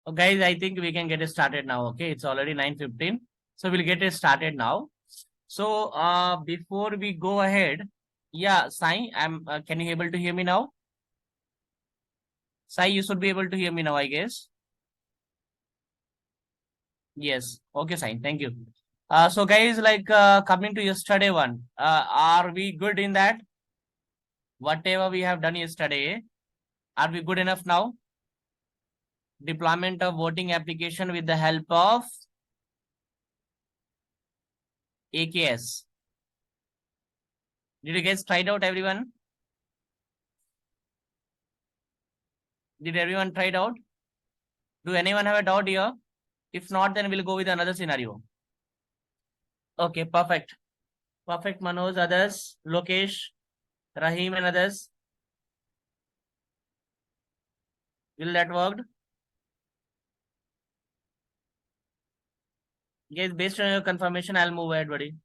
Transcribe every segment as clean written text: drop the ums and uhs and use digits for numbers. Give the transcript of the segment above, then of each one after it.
So guys, I think we can get it started now. Okay, it's already 9:15. So we'll get it started now. So before we go ahead, yeah, Sai, can you able to hear me now? Sai, you should be able to hear me now, I guess. Yes. Okay, Sai, thank you. So guys, like coming to yesterday one, are we good in that? Whatever we have done yesterday, are we good enough now? Deployment of voting application with the help of AKS. Did you guys try it out, everyone? Did everyone try it out? Do anyone have a doubt here? If not, then we'll go with another scenario. Okay, perfect. Perfect, Manoj, others, Lokesh, Rahim and others. Will that work? Guys, based on your confirmation, I'll move ahead, buddy.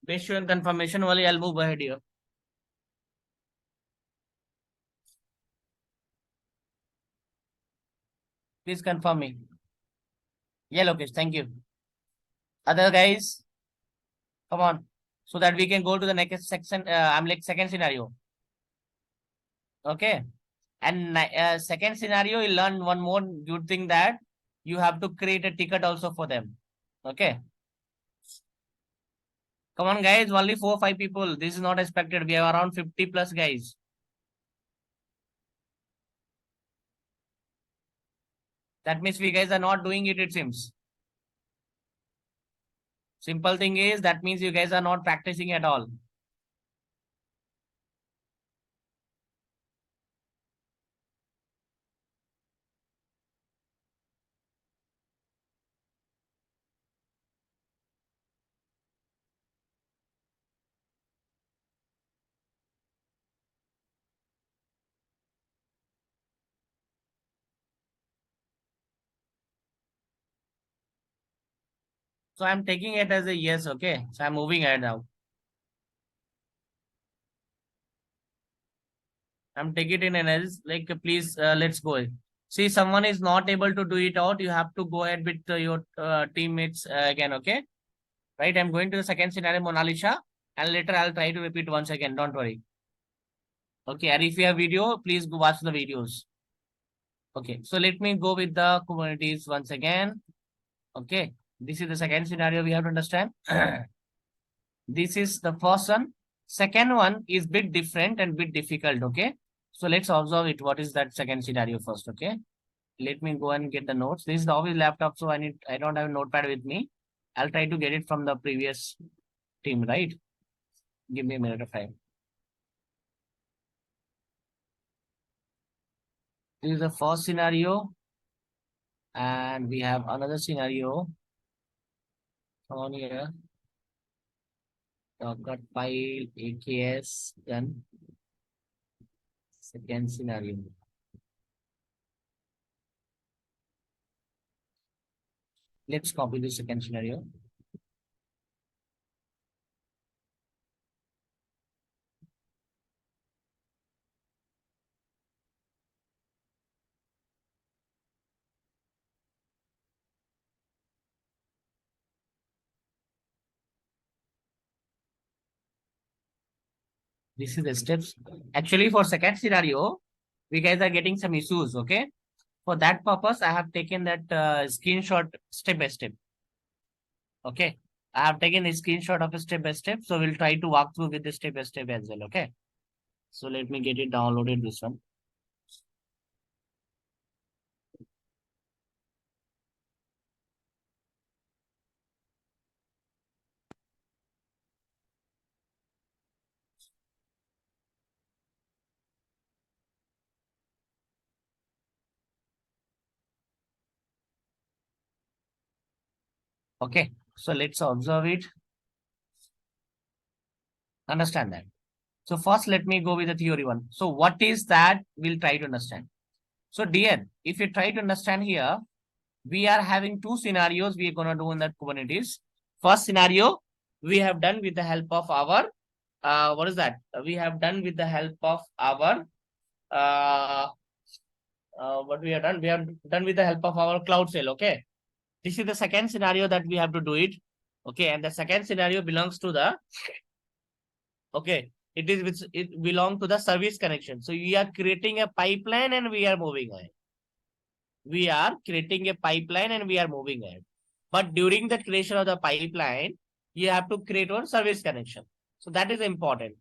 Based on confirmation, only I'll move ahead here. Please confirm me. Yeah, Lokesh, thank you. Other guys, come on. So that we can go to the next section. I'm like second scenario. Okay. And second scenario, you learn one more good thing that you have to create a ticket also for them. Okay. Come on, guys. Only 4 or 5 people. This is not expected. We have around 50 plus guys. That means we guys are not doing it, it seems. Simple thing is that means you guys are not practicing at all. So I'm taking it as a yes. Okay. So I'm moving ahead now. I'm taking it in as like, please, let's go. See, someone is not able to do it out. You have to go ahead with your teammates again. Okay. Right. I'm going to the second scenario, Mona Lisa, and later I'll try to repeat once again. Don't worry. Okay. And if you have video, please go watch the videos. Okay. So let me go with the Kubernetes once again. Okay. This is the second scenario we have to understand. This is the first one. Second one is bit different and bit difficult. Okay. So let's observe it. What is that second scenario first? Okay. Let me go and get the notes. This is the office laptop, so I don't have a notepad with me. I'll try to get it from the previous team, right? Give me a minute of time. This is the first scenario. And we have another scenario on here. Docker file, AKS, then second scenario. Let's copy the second scenario. This is the steps. Actually, for second scenario, we guys are getting some issues. Okay. For that purpose, I have taken that screenshot step by step. Okay. I have taken a screenshot of a step by step. So we'll try to walk through with the step by step as well. Okay. So let me get it downloaded, this one. Okay. So let's observe it. Understand that. So first, let me go with the theory one. So what is that? We'll try to understand. So dear, if you try to understand here, we are having two scenarios we are going to do in that Kubernetes. First scenario, we have done with the help of our what is that? We have done with the help of our uh, what we have done? We have done with the help of our cloud sale. Okay. This is the second scenario that we have to do it. Okay. And the second scenario belongs to the, okay, it is which it belong to the service connection. So we are creating a pipeline and we are moving ahead. We are creating a pipeline and we are moving ahead. But during the creation of the pipeline, you have to create one service connection. So that is important.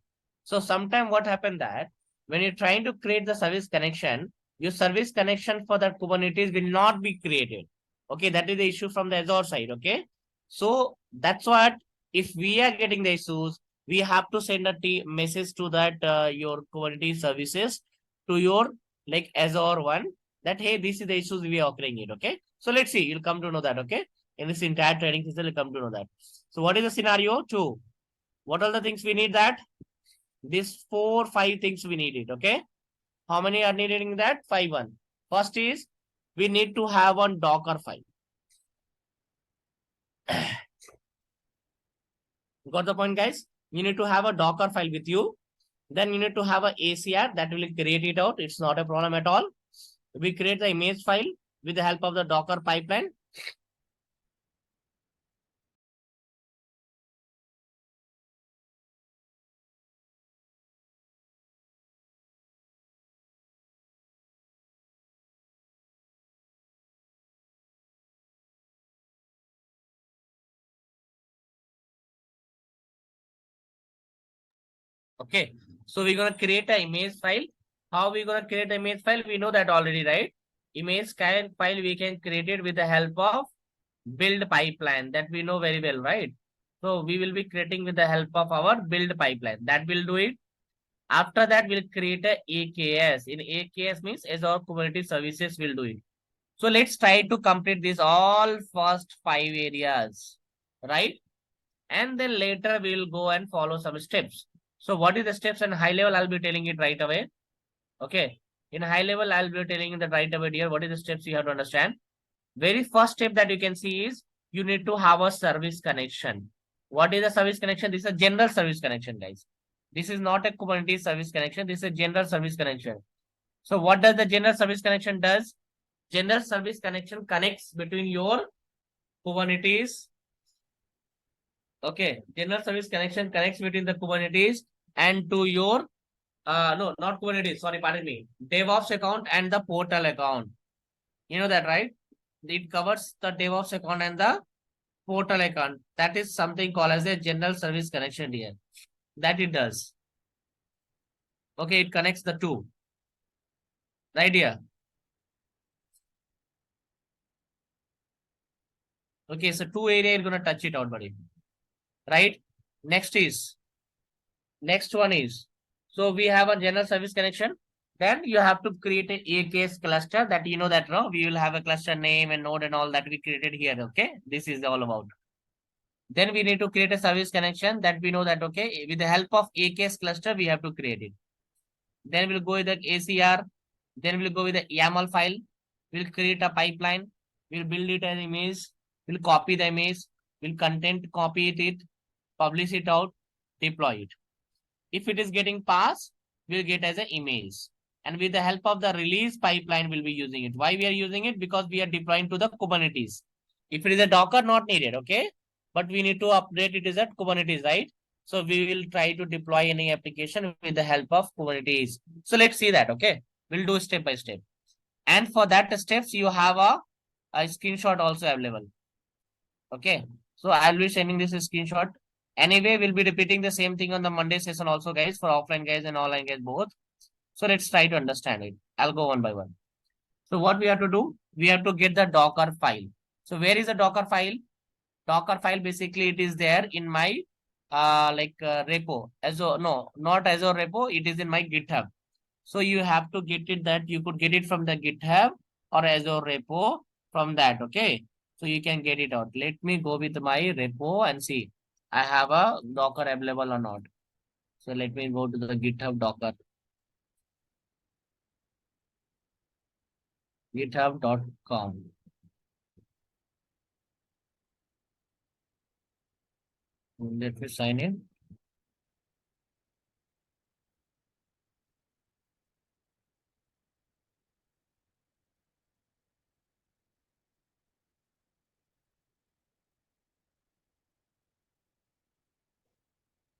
So sometime what happened that when you're trying to create the service connection, your service connection for the Kubernetes will not be created. Okay, that is the issue from the Azure side. Okay, so that's what, if we are getting the issues, we have to send a message to that your Kubernetes services to your like Azure one, that hey, this is the issues we are occurring it. Okay, so let's see, you'll come to know that. Okay, in this entire training system, you'll come to know that. So what is the scenario two? What are the things we need that? These 4-5 things we need it. Okay, how many are needed in that? 5 1. First is we need to have one Docker file. Got the point, guys? You need to have a Docker file with you. Then you need to have a ACR that will create it out. It's not a problem at all. We create the image file with the help of the Docker pipeline. Okay, so we're gonna create an image file. How we gonna create the image file? We know that already, right? Image file we can create it with the help of build pipeline, that we know very well, right? So we will be creating with the help of our build pipeline. That will do it. After that, we'll create a AKS. In AKS means Azure Kubernetes Services will do it. So let's try to complete this all first 5 areas, right? And then later we will go and follow some steps. So what is the steps and high level? I'll be telling it right away. Okay. In high level, I'll be telling you that right away here. What is the steps you have to understand? Very first step that you can see is you need to have a service connection. What is a service connection? This is a general service connection, guys. This is not a Kubernetes service connection. This is a general service connection. So what does the general service connection does? General service connection connects between your Kubernetes. Okay. General service connection connects between the Kubernetes and to your, no, not Kubernetes. Sorry, pardon me. DevOps account and the portal account. You know that, right? It covers the DevOps account and the portal account. That is something called as a general service connection here. That it does. Okay, it connects the two. Right here. Okay, so two area you're gonna touch it out, buddy. Right? Next next one is, so we have a general service connection. Then you have to create a AKS cluster that you know that no, we will have a cluster name and node and all that we created here. Okay, this is all about. Then we need to create a service connection that we know that, okay, with the help of AKS cluster, we have to create it. Then we'll go with the ACR. Then we'll go with the YAML file. We'll create a pipeline. We'll build it as image. We'll copy the image. We'll content copy it, publish it out, deploy it. If it is getting passed, we'll get as an image. And with the help of the release pipeline, we'll be using it. Why we are using it? Because we are deploying to the Kubernetes. If it is a Docker, not needed, okay? But we need to update it as a Kubernetes, right? So we will try to deploy any application with the help of Kubernetes. So let's see that, okay? We'll do step by step. And for that steps, you have a screenshot also available. Okay. So I'll be sending this screenshot. Anyway, we'll be repeating the same thing on the Monday session also, guys, for offline guys and online guys both. So let's try to understand it. I'll go one by one. So what we have to do? We have to get the Docker file. So where is the Docker file? Docker file, basically it is there in my repo. Azure, no, not Azure repo. It is in my GitHub. So you have to get it that you could get it from the GitHub or Azure repo from that. Okay. So you can get it out. Let me go with my repo and see I have a Docker available or not. So let me go to the GitHub Docker. GitHub.com. Let me sign in.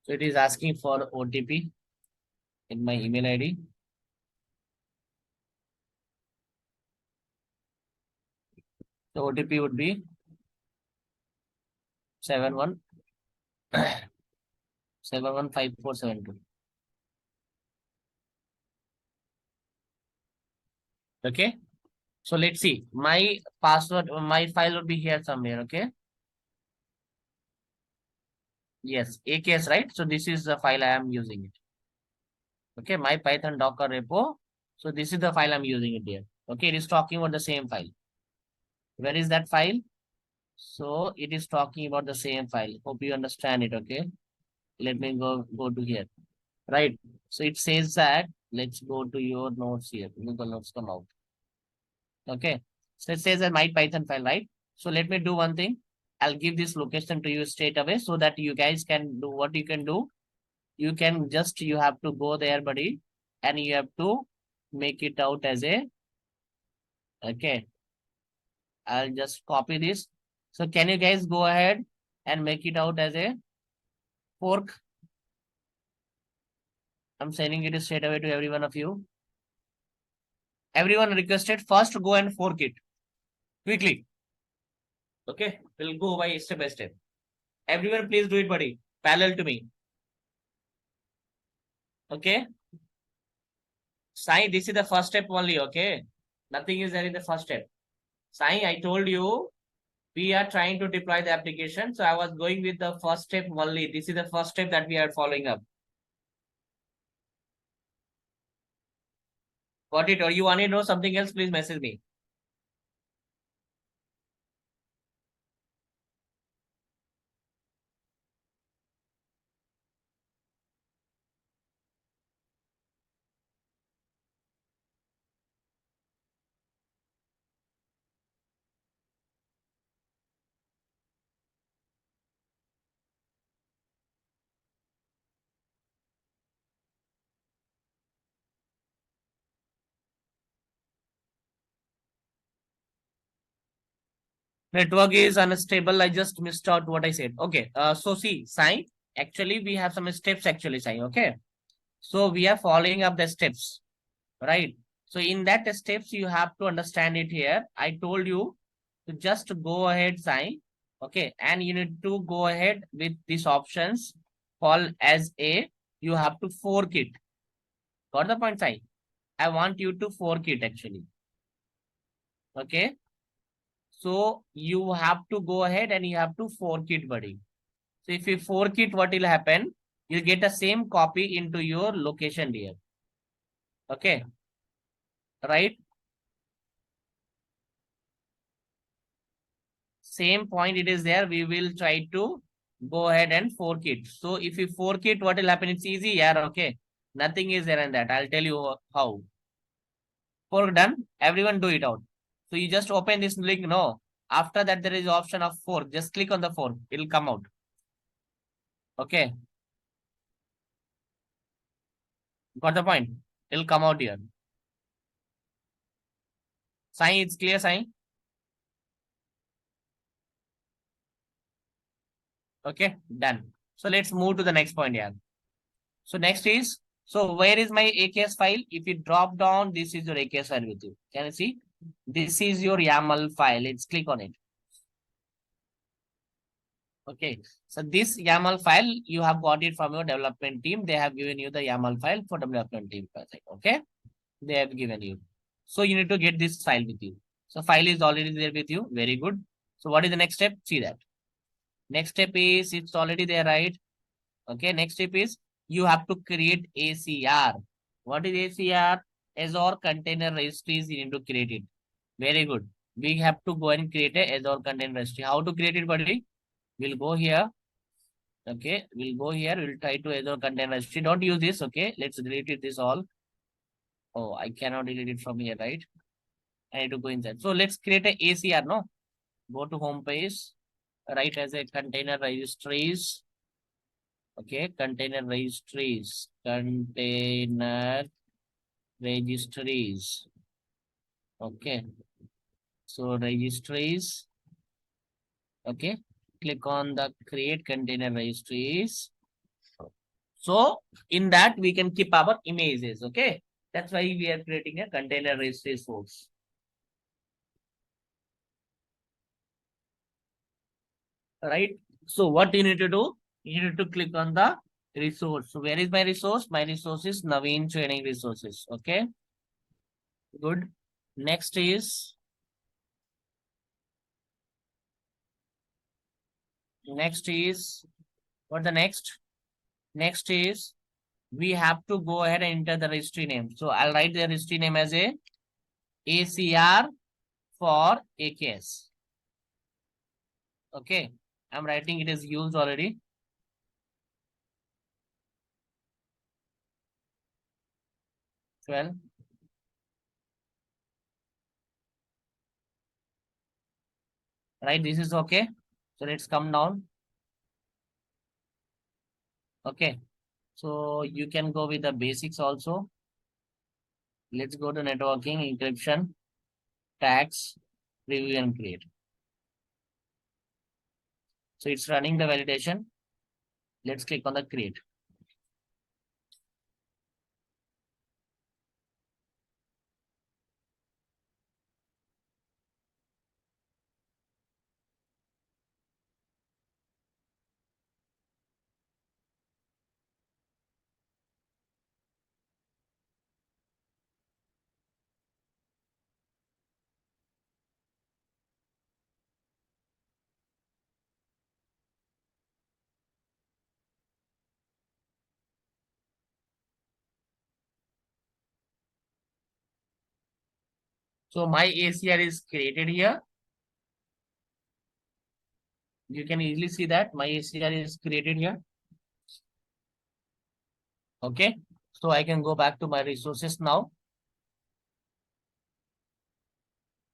So it is asking for OTP in my email ID. The OTP would be 71 715472. Okay. So let's see. My password, my file would be here somewhere. Okay. Yes, AKS, right? So this is the file I am using it. Okay, my Python Docker repo. So this is the file I'm using it here. Okay, it is talking about the same file. Where is that file? So it is talking about the same file. Hope you understand it. Okay. Let me go to here. Right. So it says that let's go to your notes here. Google Notes come out. Okay. So it says that my Python file, right? So let me do one thing. I'll give this location to you straight away so that you guys can do what you can do. You can just, you have to go there, buddy, and you have to make it out as a, okay. I'll just copy this. So can you guys go ahead and make it out as a fork? I'm sending it straight away to every one of you. Everyone requested first go and fork it quickly. Okay, we'll go by step by step. Everyone, please do it, buddy. Parallel to me. Okay. Sai, this is the first step only. Okay. Nothing is there in the first step. Sai, I told you we are trying to deploy the application. So I was going with the first step only. This is the first step that we are following up. Got it? Or you want to know something else? Please message me. Network is unstable. I just missed out what I said. Okay. So see, Sai, actually we have some steps actually, Sai. Okay. So we are following up the steps, right? So in that steps, you have to understand it here. I told you to just go ahead, Sai. Okay. And you need to go ahead with these options called as a, you have to fork it. Got the point, Sai? I want you to fork it actually. Okay. So you have to go ahead and you have to fork it, buddy. So if you fork it, what will happen? You'll get the same copy into your location here. Okay. Right. Same point it is there. We will try to go ahead and fork it. So if you fork it, what will happen? It's easy. Yeah. Okay. Nothing is there in that. I'll tell you how. Fork done. Everyone do it out. So you just open this link. No. After that, there is option of fork. Just click on the fork. It'll come out. Okay. Got the point? It'll come out here. Sign, it's clear, sign. Okay, done. So let's move to the next point here. So next is, so where is my AKS file? If you drop down, this is your AKS file with you. Can you see? This is your YAML file. Let's click on it. Okay. So this YAML file, you have got it from your development team. They have given you the YAML file for development team. Okay. They have given you. So you need to get this file with you. So file is already there with you. Very good. So what is the next step? See that. Next step is it's already there, right? Okay. Next step is you have to create ACR. What is ACR? Azure Container Registries. You need to create it. Very good. We have to go and create a Azure Container Registry. How to create it, buddy? We'll go here. Okay. We'll go here. We'll try to Azure Container Registry. Don't use this. Okay. Let's delete it. This all. Oh, I cannot delete it from here, right? I need to go inside. So let's create a ACR. No. Go to home page. Write as a container registries. Okay, container registries. Container registries. Okay. So registries. Okay. Click on the create container registries. So in that we can keep our images. Okay. That's why we are creating a container resource. Right. So what you need to do? You need to click on the resource. So where is my resource? My resource is Naveen training resources. Okay. Good. Next is what the next? Next is we have to go ahead and enter the registry name. So I'll write the registry name as a ACR for AKS. Okay. I'm writing it is used already. 12. Right. This is okay. So let's come down. Okay. So you can go with the basics also. Let's go to networking, encryption, tags, review and create. So it's running the validation. Let's click on the create. So my ACR is created here. You can easily see that my ACR is created here. Okay. So I can go back to my resources now.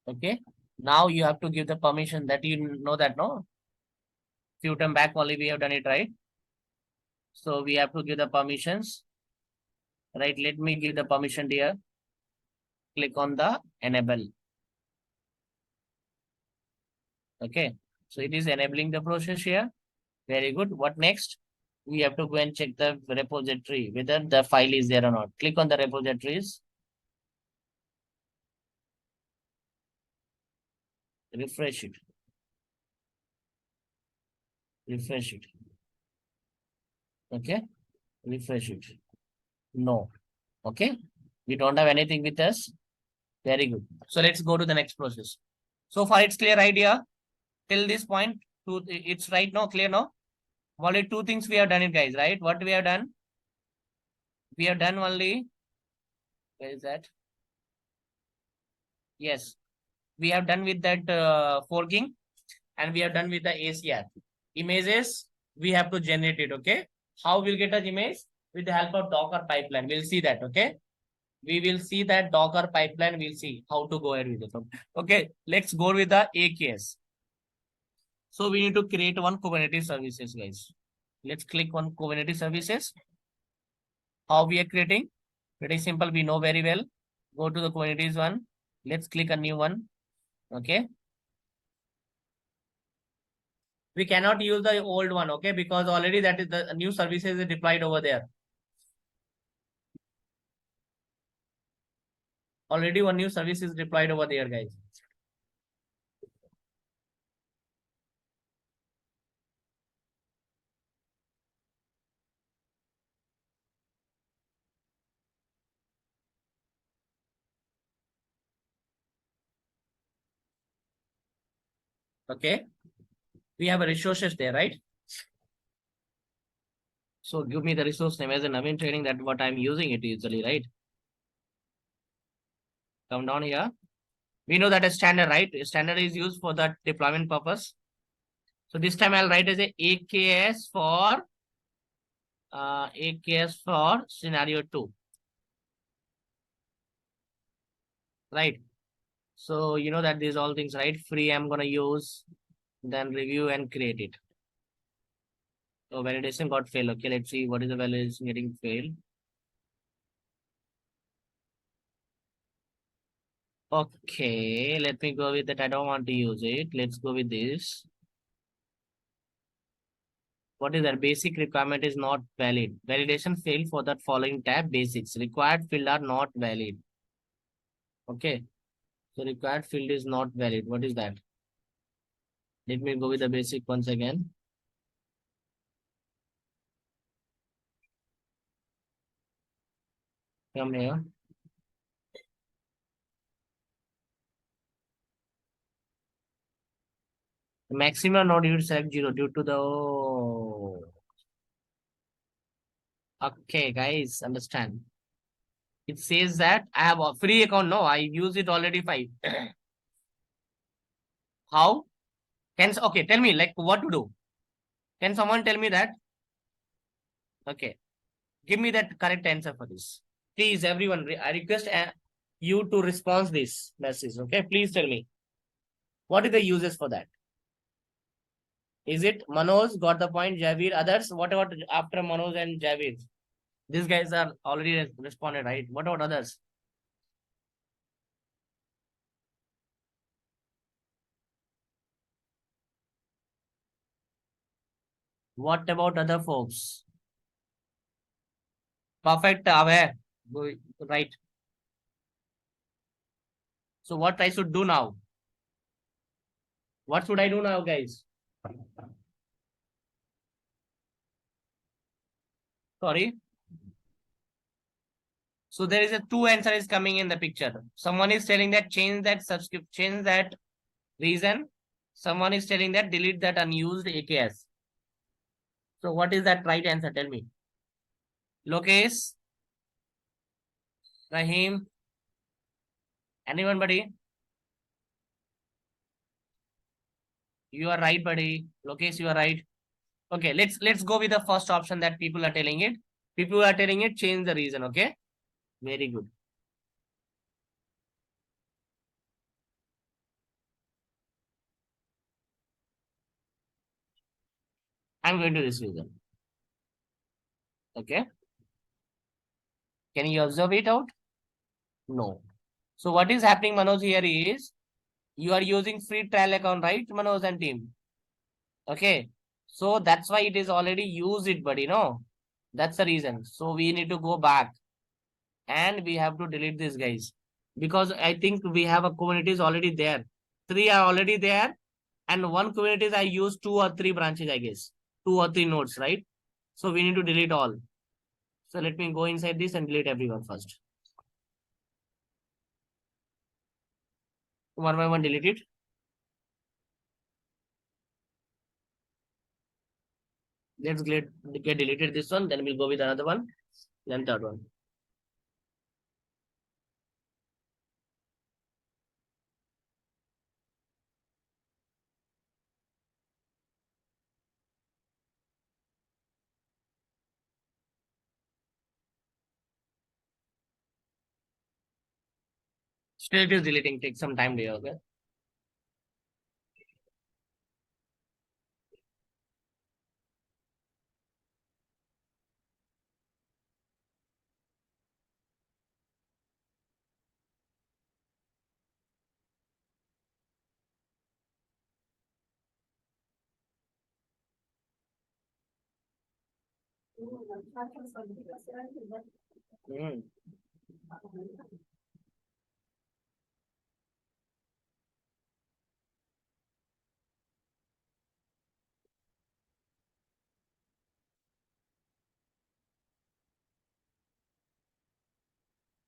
Okay. Now you have to give the permission that you know that no. Few time back only we have done it right. So we have to give the permissions. Right. Let me give the permission here. Click on the enable. Okay. So it is enabling the process here. Very good. What next? We have to go and check the repository, whether the file is there or not. Click on the repositories. Refresh it. Refresh it. Okay. Refresh it. No. Okay. We don't have anything with us. Very good. So let's go to the next process. So far it's clear idea. Till this point, it's right now, clear now. Only two things we have done it, guys, right? What we have done? We have done only, where is that? Yes. We have done with that forking and we have done with the ACR. Images, we have to generate it, okay? How we'll get an image? With the help of Docker pipeline. We'll see that, okay? We will see that Docker pipeline. We'll see how to go ahead with it. Okay, let's go with the AKS. So we need to create one Kubernetes services, guys. Let's click on Kubernetes services. How we are creating? Pretty simple. We know very well. Go to the Kubernetes one. Let's click a new one. Okay. We cannot use the old one, okay? Because already that is the new services is deployed over there. Already one new service is deployed over there, guys. Okay. We have a resources there, right? So give me the resource name as a Naveen training. That what I'm using it usually, right? Come down here. We know that a standard, right? Standard is used for that deployment purpose. So this time I'll write as a AKS for scenario 2. Right. So you know that these all things, right? Free I'm gonna use, then review and create it. So validation got failed. Okay, let's see what is the validation getting failed. Okay, let me go with that. I don't want to use it. Let's go with this. What is that? Basic requirement is not valid. Validation failed for that following tab. Basics. Required field are not valid. Okay. So required field is not valid. What is that? Let me go with the basic once again. Come here. The maximum node you would select 0 due to the okay guys, understand. It says that I have a free account. No, I use it already 5. How? Okay, tell me like what to do. Can someone tell me that? Okay. Give me that correct answer for this. Please, everyone, I request you to respond this message. Okay, please tell me what is the uses for that. Is it Manoj got the point? Javir, others? What about after Manoj and Javir? These guys are already responded, right? What about others? What about other folks? Perfect, aware. Right. So what I should do now? What should I do now, guys? Sorry. So there is a two answer is coming in the picture. Someone is telling that change that reason. Someone is telling that delete that unused AKS. So what is that right answer? Tell me. Lokesh, Rahim, anyone, buddy? You are right, buddy. Lokesh, you are right. Okay, let's go with the first option that people are telling it. People are telling it change the reason. Okay, very good. I'm going to this reason. Okay, can you observe it out? No. So what is happening, Manoj, here is you are using free trial account, right, Manoj and team? Okay. So that's why it is already used it, buddy. No, that's the reason. So we need to go back and we have to delete these guys because I think we have a Kubernetes already there. 3 are already there, and one Kubernetes I use 2 or 3 branches, I guess. 2 or 3 nodes, right? So we need to delete all. So let me go inside this and delete everyone first. One by one, delete it. Let's get deleted this one. Then we'll go with another one. Then third one. Still it is deleting. Take some time there. Okay. Hmm.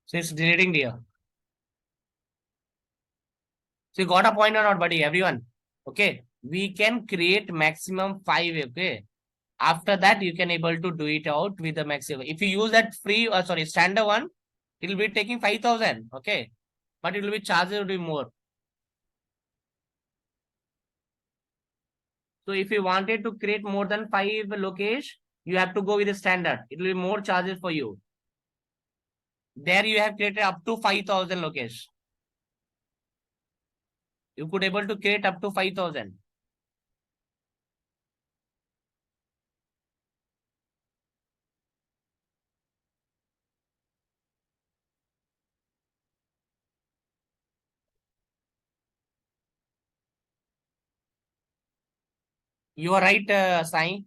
So it's deleting there. So you got a point or not, buddy? Everyone. Okay. We can create maximum 5. Okay. After that, you can able to do it out with the maximum. If you use that free, sorry, standard one, it will be taking 5,000. Okay. But it will be charged will be more. So if you wanted to create more than 5 location, you have to go with the standard. It will be more charges for you. There you have created up to 5,000 location. You could able to create up to 5,000. You are right, Sai.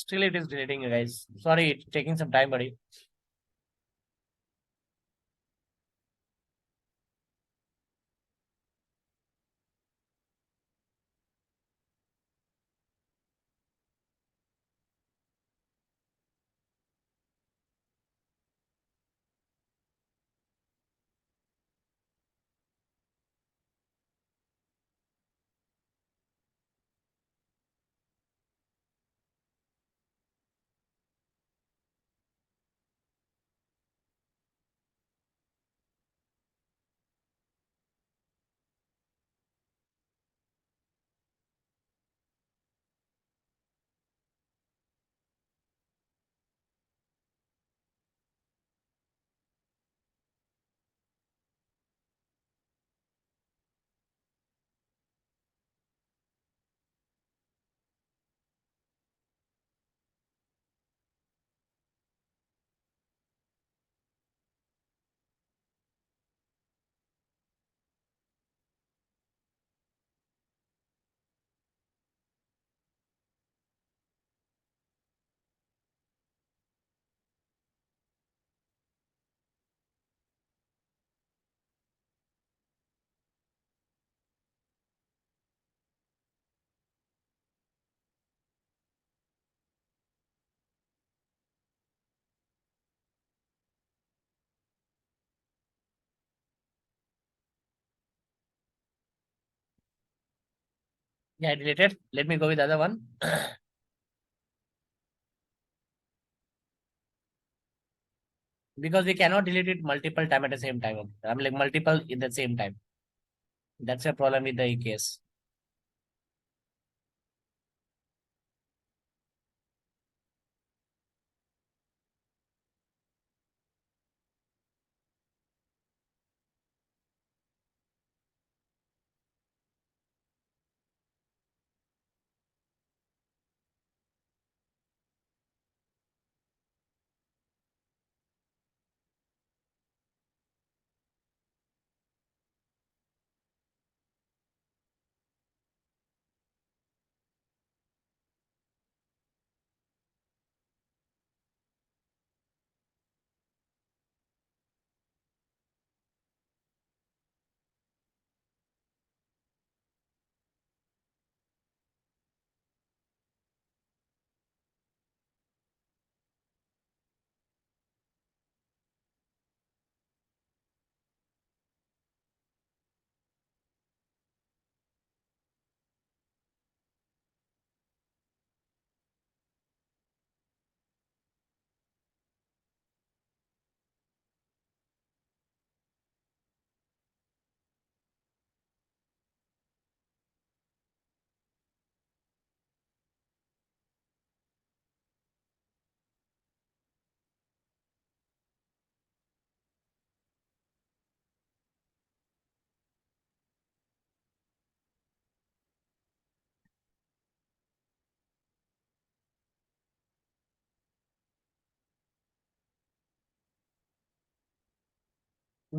Still it is deleting, guys. Sorry, it's taking some time, buddy. Yeah, deleted. Let me go with the other one. Because we cannot delete it multiple time at the same time. I'm like multiple in the same time. That's a problem with the case.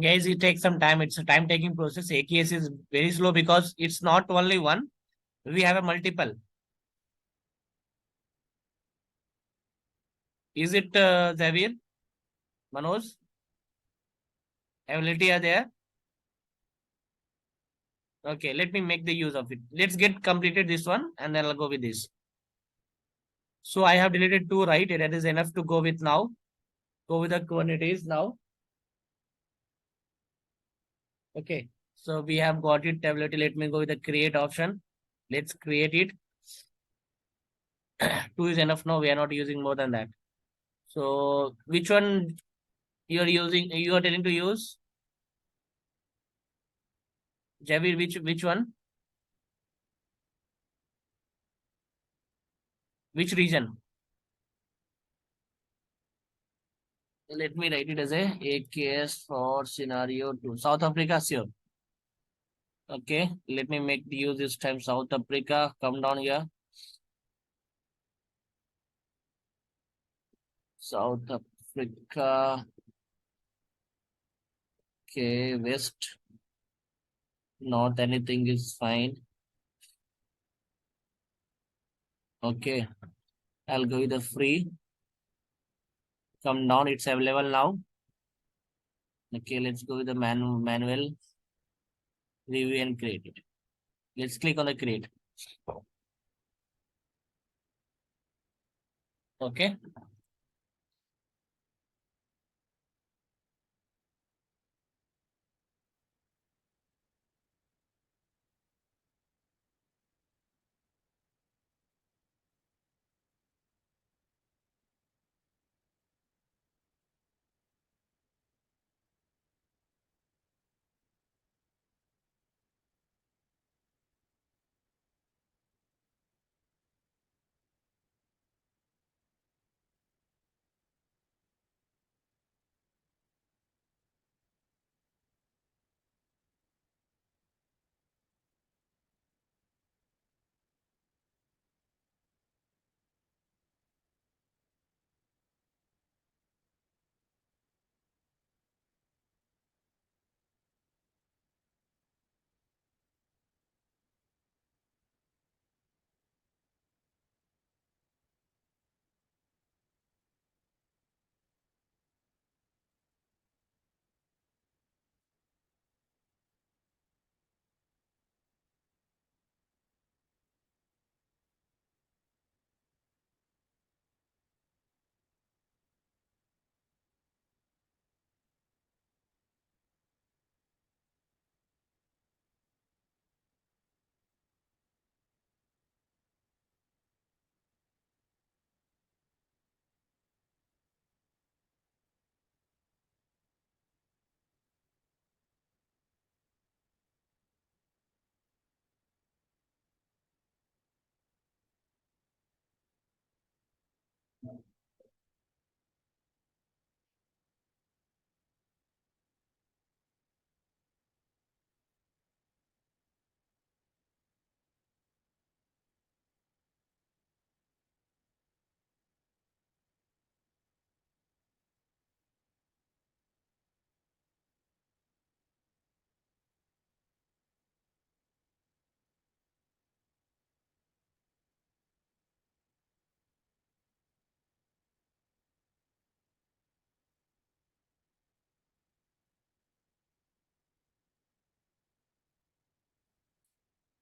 Guys, it takes some time. It's a time taking process. AKS is very slow because it's not only one. We have a multiple. Is it Xavier? Manoj? Ability are there? Okay, let me make the use of it. Let's get completed this one and then I'll go with this. So I have deleted two, right? That is enough to go with now. Go with the Kubernetes now. Okay. So we have got it. Tablet. Let me go with the create option. Let's create it. Two is enough now. We are not using more than that. So which one you are using? You are telling to use? Javier, which one? Which region? Let me write it as a AKS for scenario 2. South Africa, sure. Okay, let me make the use this time South Africa. Come down here. South Africa. Okay, West, North, anything is fine. Okay. I'll go with the free. Come down, it's available now. Okay, let's go with the manual review and create it. Let's click on the create. Okay.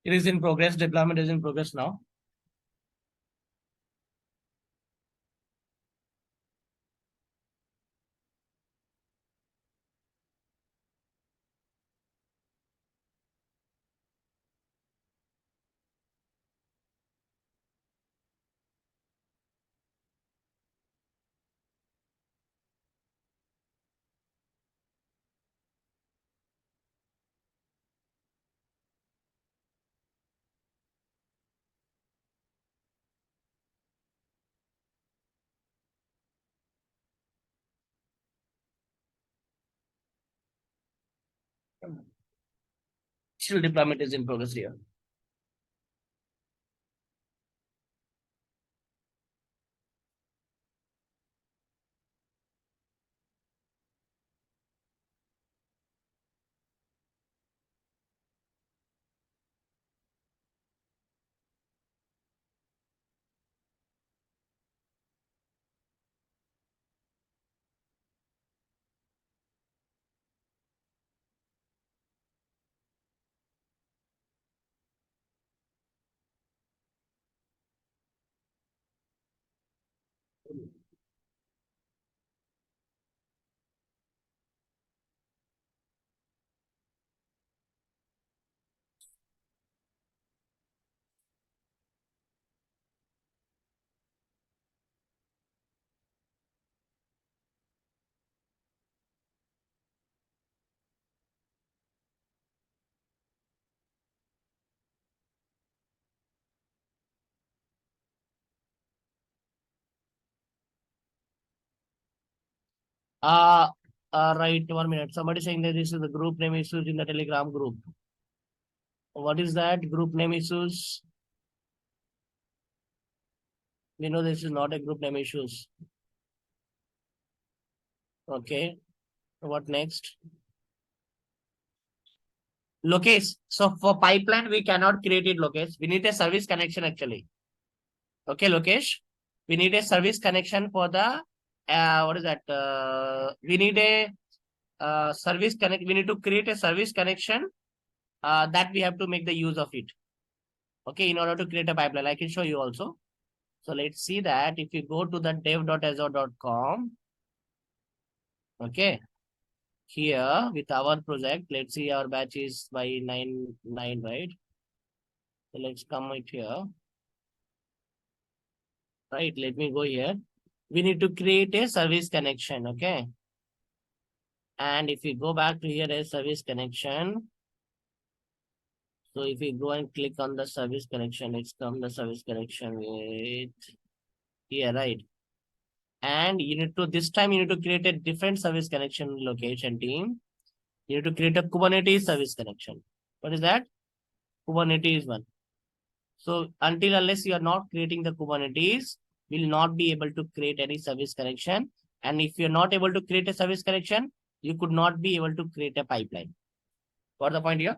It is in progress. Deployment is in progress now. Still deployment is in progress here. Uh, right, 1 minute. Somebody saying that this is the group name issues in the Telegram group. What is that? Group name issues? We know this is not a group name issues. Okay. What next? Lokesh. So for pipeline, we cannot create it, Lokesh. We need a service connection actually. Okay, Lokesh. we need a service connection for the, what is that? We need a service connect. We need to create a service connection that we have to make the use of it. Okay, in order to create a pipeline, I can show you also. So let's see that if you go to the dev.azure.com, okay, here with our project, let's see our batch is by 9, right? So let's come it here, right? Let me go here. We need to create a service connection, okay? And if we go back to here a service connection, so if we go and click on the service connection, it's come the service connection with here, right? And you need to, this time you need to create a different service connection location team. You need to create a Kubernetes service connection. What is that? Kubernetes one. So until unless you are not creating the Kubernetes, will not be able to create any service connection. And if you're not able to create a service connection, you could not be able to create a pipeline. What's the point here?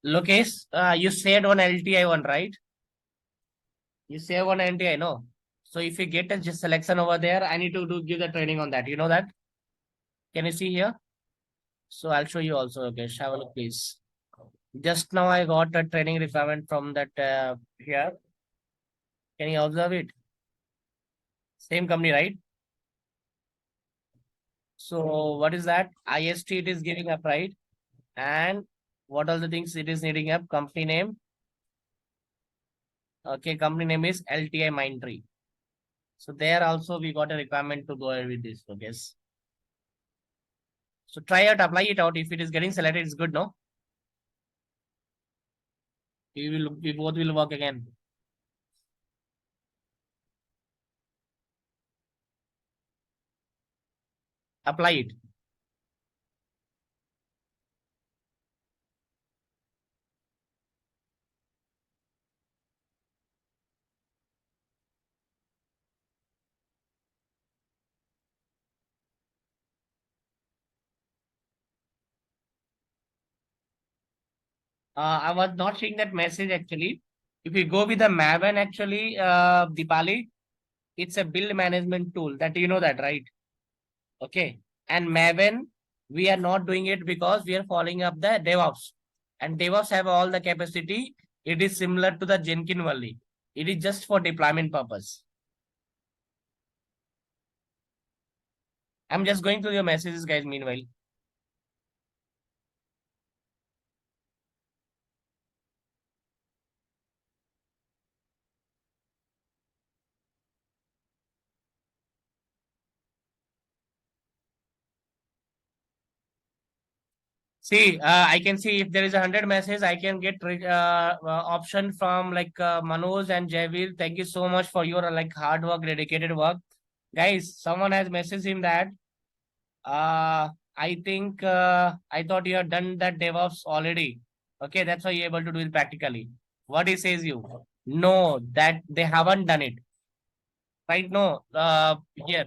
Lokesh, you said on LTI one, right? You save on LTI, no? So if you get a just selection over there, I need to give the training on that. You know that? Can you see here? So I'll show you also. Okay, have a look, please. Just now I got a training requirement from that here. Can you observe it? Same company, right? So what is that? IST it is giving up, right? And what are the things it is needing up? Company name. Okay, company name is LTI Mindtree. So there also we got a requirement to go ahead with this. Okay. So try out, apply it out. If it is getting selected, it's good, no? We both will work again. Apply it. I was not seeing that message actually. If you go with the Maven actually, Dipali, it's a build management tool that you know that, right? Okay. And Maven, we are not doing it because we are following up the DevOps. And DevOps have all the capacity. It is similar to the Jenkins only. It is just for deployment purpose. I'm just going through your messages, guys, meanwhile. See, I can see if there is 100 messages, I can get option from like Manoj and Javir. Thank you so much for your like hard work, dedicated work. Guys, someone has messaged him that I think I thought you have done that DevOps already. Okay, that's why you're able to do it practically. What he says you? No, that they haven't done it. Right? No, here.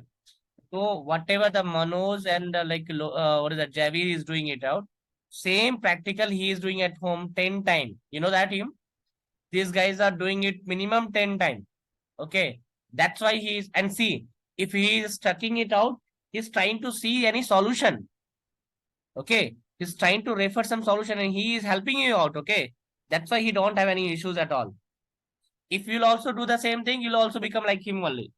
So whatever the Manoj and what is that Javi is doing it out, same practical he is doing at home 10 times. You know that him? These guys are doing it minimum 10 times. Okay. That's why he is, and see, if he is stucking it out, he's trying to see any solution. Okay. He's trying to refer some solution and he is helping you out. Okay. That's why he don't have any issues at all. If you'll also do the same thing, you'll also become like him only.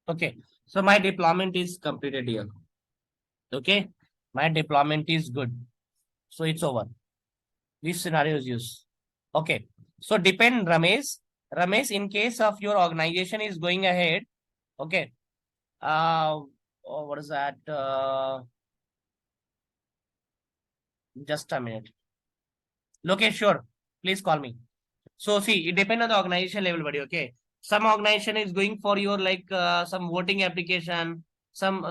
Okay. So my deployment is completed here. Okay. My deployment is good. So it's over. This scenario is used. Okay. So depend Ramesh. Ramesh, in case of your organization is going ahead. Okay. What is that? Just a minute. Lokesh, sure. Please call me. So see, it depends on the organization level, buddy. Okay. Some organization is going for your like some voting application, some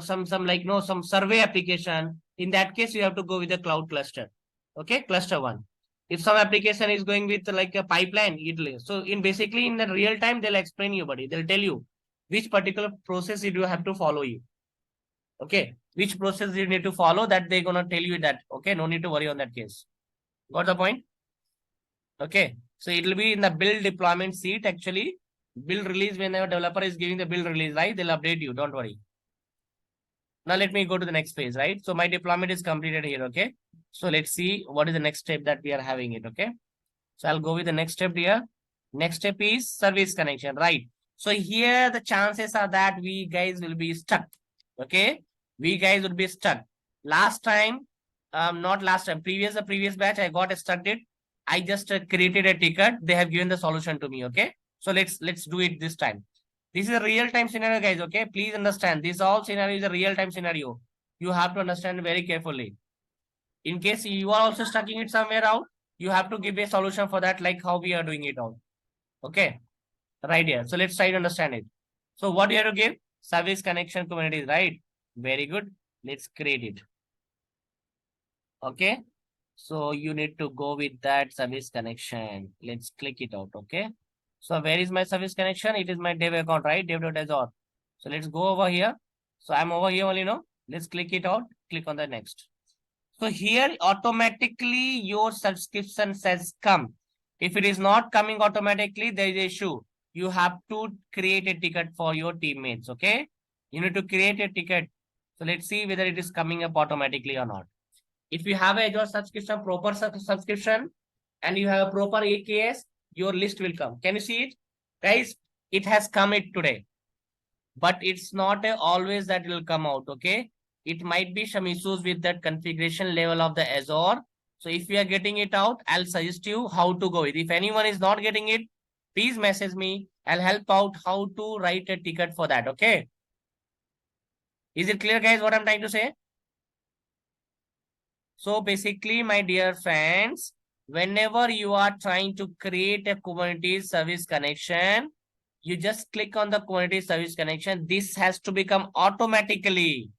like no some survey application. In that case, you have to go with the cloud cluster. Okay, cluster one. If some application is going with like a pipeline, it'll so in basically in the real time they'll explain you, buddy. They'll tell you which particular process you have to follow you. Okay, which process you need to follow that they're gonna tell you that. Okay, no need to worry on that case. Got the point? Okay. So it will be in the build deployment seat actually. Build release whenever developer is giving the build release, right? They'll update you. Don't worry. Now let me go to the next phase, right? So my deployment is completed here. Okay. So let's see what is the next step that we are having it. Okay. So I'll go with the next step here. Next step is service connection, right? So here the chances are that we guys will be stuck. Okay. We guys would be stuck. Last time, not last time, the previous batch, I got stuck it. I just created a ticket. They have given the solution to me. Okay. So let's do it this time. This is a real time scenario, guys. Okay. Please understand. This all scenario is a real time scenario. You have to understand very carefully. In case you are also stucking it somewhere out, you have to give a solution for that, like how we are doing it out. Okay. Right here. So let's try to understand it. So what you have to give? Service connection Kubernetes, right? Very good. Let's create it. Okay. So you need to go with that service connection. Let's click it out. Okay. So where is my service connection? It is my dev account, right? Dev.azure. So let's go over here. So I'm over here only now. Let's click it out. Click on the next. So here automatically your subscription says come. If it is not coming automatically, there is issue. You have to create a ticket for your teammates. Okay. You need to create a ticket. So let's see whether it is coming up automatically or not. If you have a Azure subscription, proper subscription, and you have a proper AKS, your list will come. Can you see it? Guys, it has come it today. But it's not always that it will come out. Okay. It might be some issues with that configuration level of the Azure. So if you are getting it out, I'll suggest you how to go with. If anyone is not getting it, please message me. I'll help out how to write a ticket for that. Okay. Is it clear, guys, what I'm trying to say? So basically, my dear friends, whenever you are trying to create a Kubernetes service connection, you just click on the Kubernetes service connection. This has to become automatically.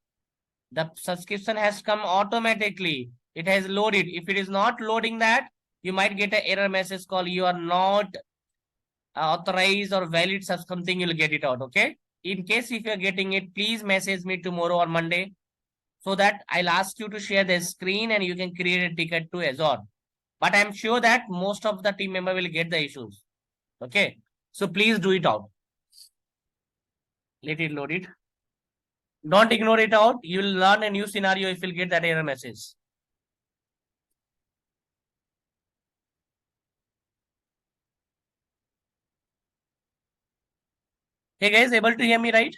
The subscription has come automatically. It has loaded. If it is not loading that, you might get an error message called you are not authorized or valid something, you'll get it out. Okay. In case if you're getting it, please message me tomorrow or Monday so that I'll ask you to share the screen and you can create a ticket to Azure. But I'm sure that most of the team member will get the issues. Okay. So please do it out. Let it load it. Don't ignore it out. You'll learn a new scenario if you'll get that error message. Hey guys, able to hear me, right?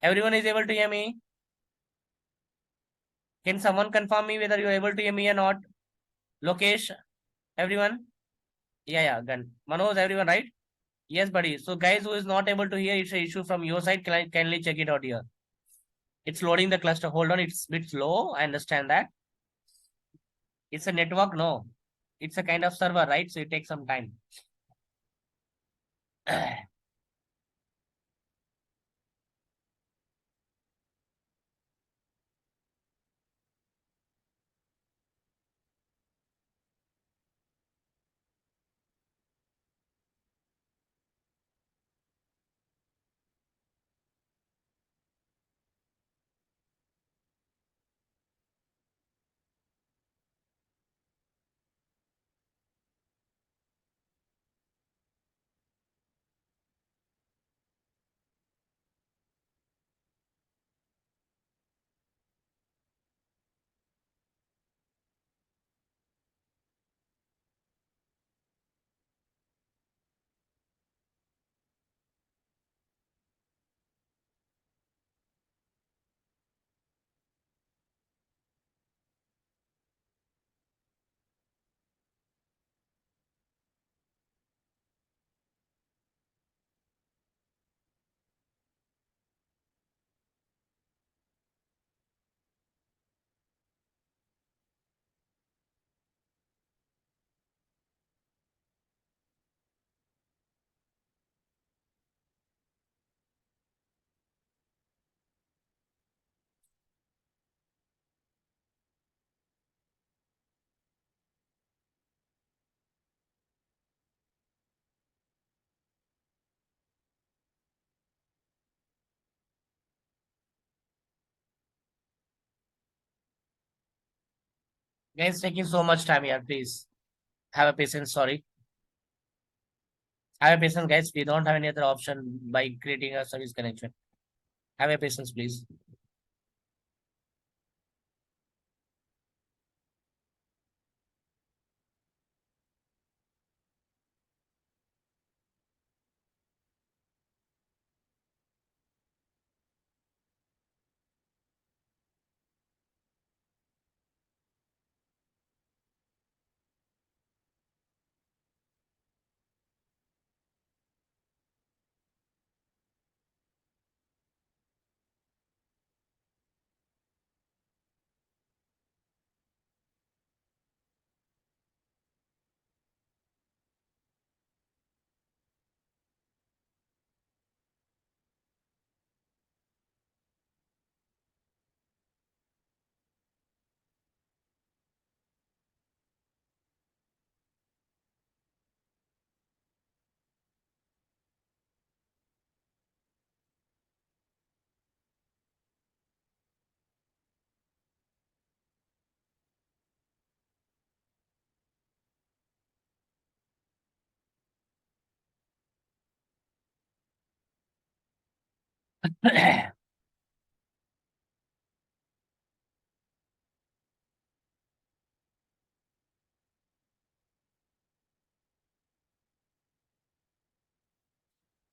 Everyone is able to hear me. Can someone confirm me whether you're able to hear me or not? Lokesh, everyone? Yeah, yeah, done. Manoj, everyone, right? Yes, buddy. So guys who is not able to hear, it's an issue from your side. Kindly check it out here. It's loading the cluster. Hold on, it's a bit slow. I understand that. It's a network, no. It's a kind of server, right? So it takes some time. Guys, taking so much time here, please. Have a patience, sorry. Have a patience, guys. We don't have any other option by creating a service connection. Have a patience, please.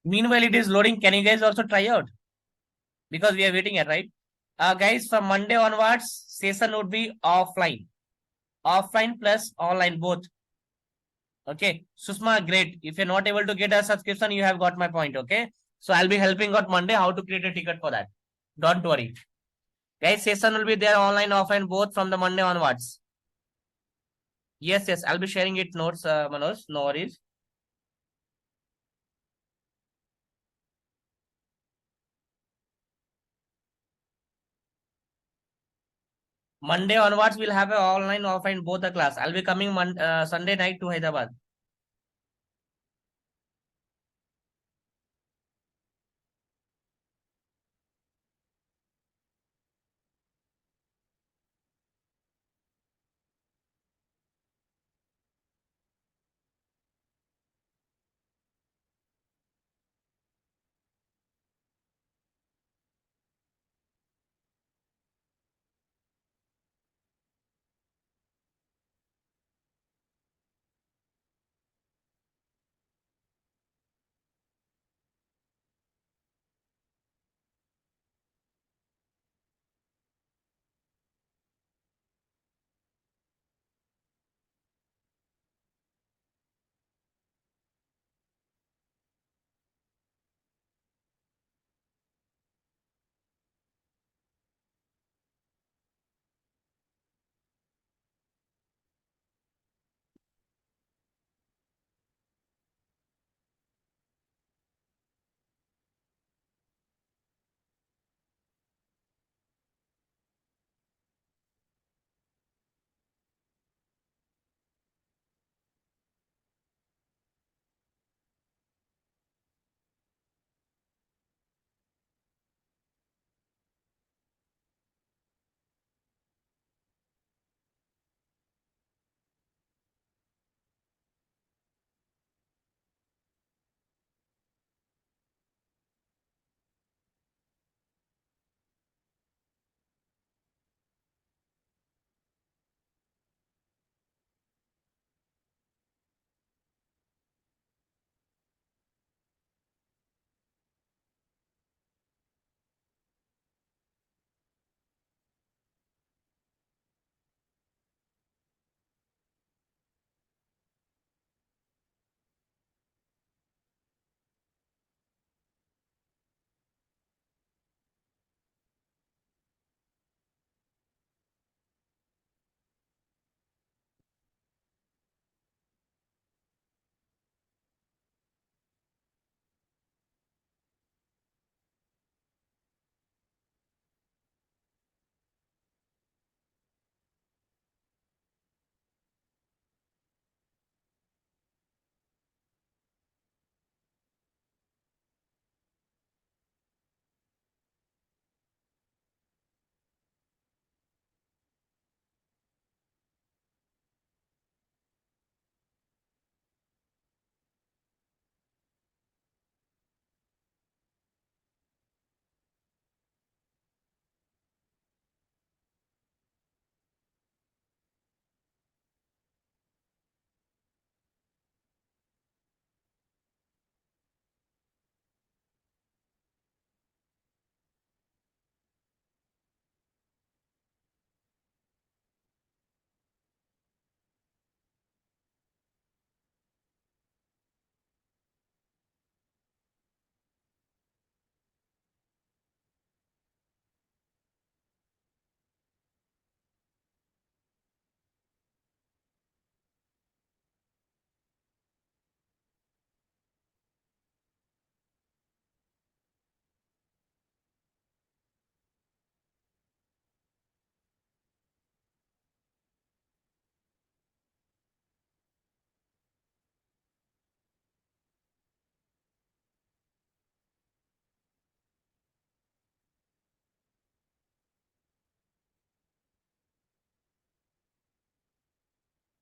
Meanwhile, it is loading. Can you guys also try out? Because we are waiting here, right? Guys, from Monday onwards, session would be offline. Offline plus online both. Okay. Susma, great. If you're not able to get a subscription, you have got my point. Okay. So I'll be helping out Monday how to create a ticket for that. Don't worry. Guys, session will be there online, offline, both from the Monday onwards. Yes, yes. I'll be sharing it notes, Manoj. No worries. Monday onwards, we'll have a online, offline, both the class. I'll be coming Sunday night to Hyderabad.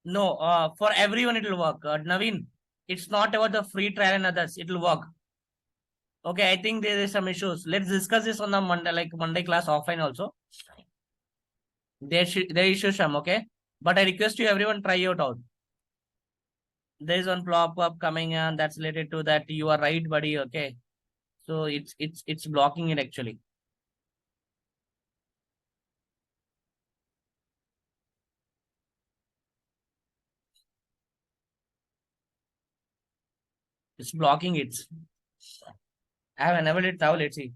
No, for everyone it will work. Naveen, it's not about the free trial and others. It will work. Okay, I think there is some issues. Let's discuss this on the Monday, like Monday class offline also. There issues some, okay. But I request you everyone try it out. There is one pop up coming and that's related to that. You are right, buddy. Okay, so it's blocking it actually. It's blocking it. I have enabled it now. Let's see.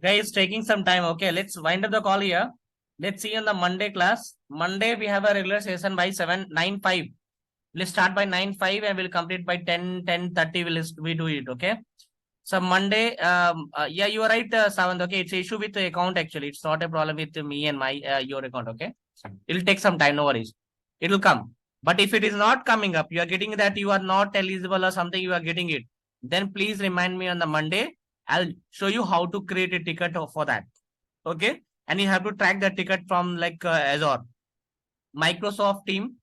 Guys, taking some time. Okay, let's wind up the call here. Let's see on the Monday class. Monday we have a regular session by 7:95. Let's start by 9:05 and we'll complete by 10:30. We do it. Okay. So Monday, yeah, you are right, Savant. Okay, it's an issue with the account actually. It's not a problem with me and my your account. Okay, it'll take some time. No worries. It'll come. But if it is not coming up, you are getting that you are not eligible or something. You are getting it. Then please remind me on the Monday. I'll show you how to create a ticket for that. Okay, and you have to track the ticket from like Azure, Microsoft Team.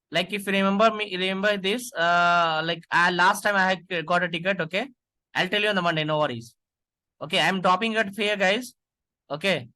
Like if you remember me, remember this. Like last time I had got a ticket. Okay, I'll tell you on the Monday. No worries. Okay, I'm dropping it here, guys. Okay.